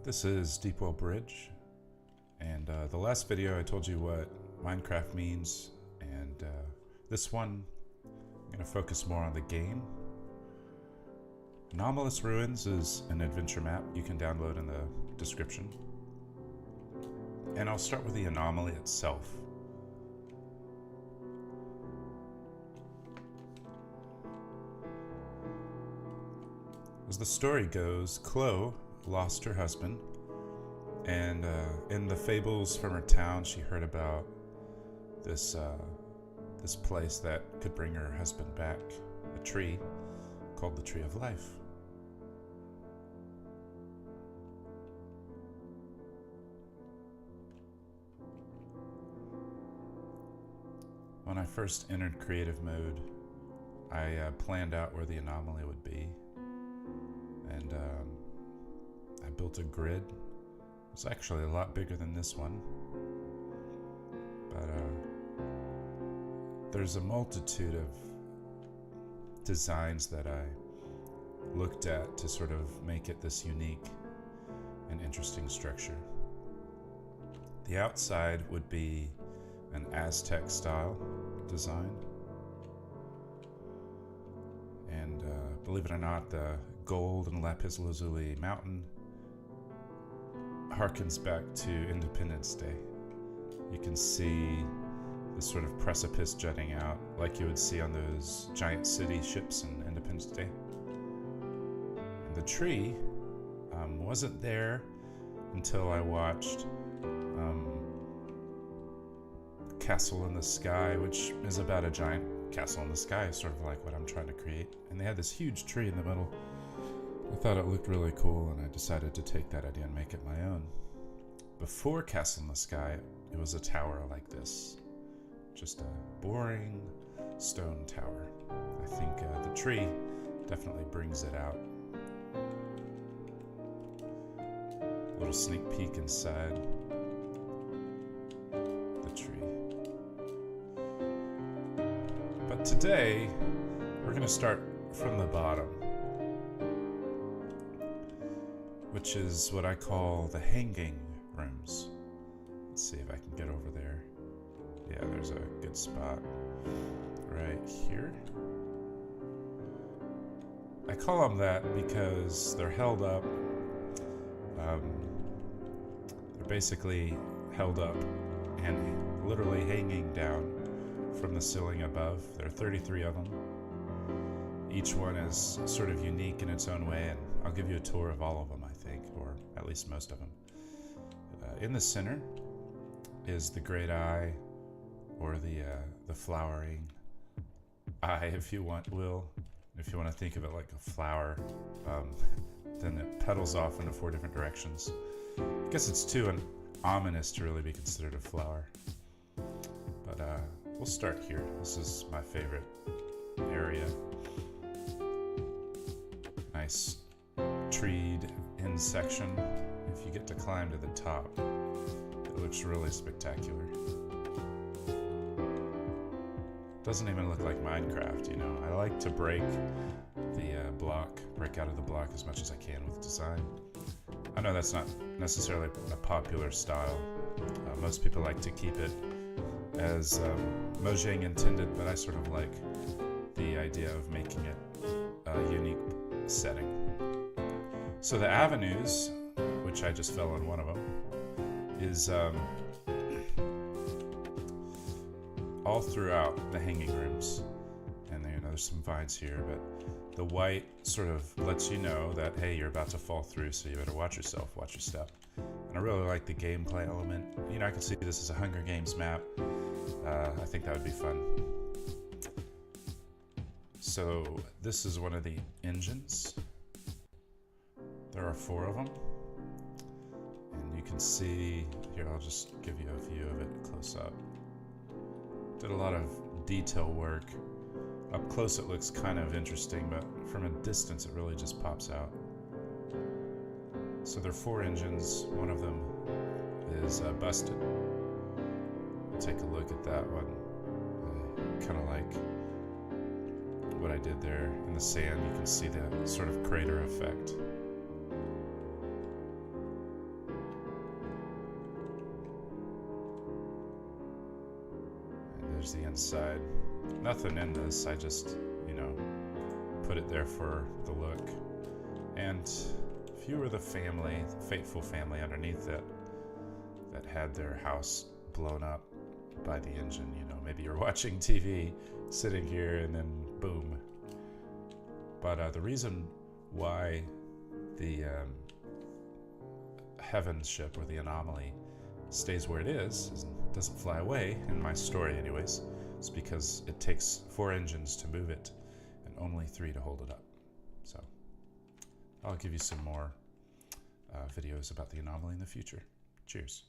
This is Deepwell Bridge, and the last video I told you what Minecraft means, and this one I'm going to focus more on the game. Anomalous Ruins is an adventure map you can download in the description, and I'll start with the anomaly itself. As the story goes, Chloe lost her husband, and in the fables from her town she heard about this place that could bring her husband back, a tree called the Tree of Life. When I first entered creative mode, I planned out where the anomaly would be, and I built a grid. It was actually a lot bigger than this one, but there's a multitude of designs that I looked at to sort of make it this unique and interesting structure. The outside would be an Aztec style design, and believe it or not, the gold and lapis lazuli mountain harkens back to Independence Day. You can see this sort of precipice jutting out like you would see on those giant city ships in Independence Day. And the tree wasn't there until I watched Castle in the Sky, which is about a giant castle in the sky, sort of like what I'm trying to create. And they had this huge tree in the middle. I thought it looked really cool, and I decided to take that idea and make it my own. Before Castle in the Sky, it was a tower like this. Just a boring stone tower. I think the tree definitely brings it out. A little sneak peek inside the tree. But today, we're going to start from the bottom, which is what I call the hanging rooms. Let's see if I can get over there. Yeah, there's a good spot right here. I call them that because they're held up. They're basically held up and literally hanging down from the ceiling above. There are 33 of them. Each one is sort of unique in its own way, and I'll give you a tour of all of them, I think, or at least most of them. In the center is the Great Eye, or the flowering eye, if you want, if you want to think of it like a flower. Then it petals off into 4 different directions. I guess it's too ominous to really be considered a flower. But we'll start here. This is my favorite area. Nice treed in section. If you get to climb to the top, it looks really spectacular. Doesn't even look like Minecraft, you know. I like to break out of the block as much as I can with design. I know that's not necessarily a popular style. Most people like to keep it as Mojang intended, but I sort of like the idea of making it a unique setting. So the avenues, which I just fell on one of them, is all throughout the hanging rooms. And there's some vines here, but the white sort of lets you know that, hey, you're about to fall through, so you better watch yourself, watch your step. And I really like the gameplay element. I can see this as a Hunger Games map. I think that would be fun. So this is one of the engines. There are 4 of them. And you can see, here, I'll just give you a view of it close up. Did a lot of detail work. Up close it looks kind of interesting, but from a distance it really just pops out. So there are 4 engines. One of them is busted. Take a look at that one. I kind of like what I did there. In the sand you can see the sort of crater effect. There's the inside. Nothing in this, I just, you know, put it there for the look. And if you were the family, the fateful family underneath that had their house blown up by the engine, you know, maybe you're watching TV, sitting here, and then boom. But the reason why the Heaven ship, or the Anomaly, stays where it is and doesn't fly away, in my story anyways, is because it takes 4 engines to move it and only 3 to hold it up. So I'll give you some more videos about the Anomaly in the future. Cheers.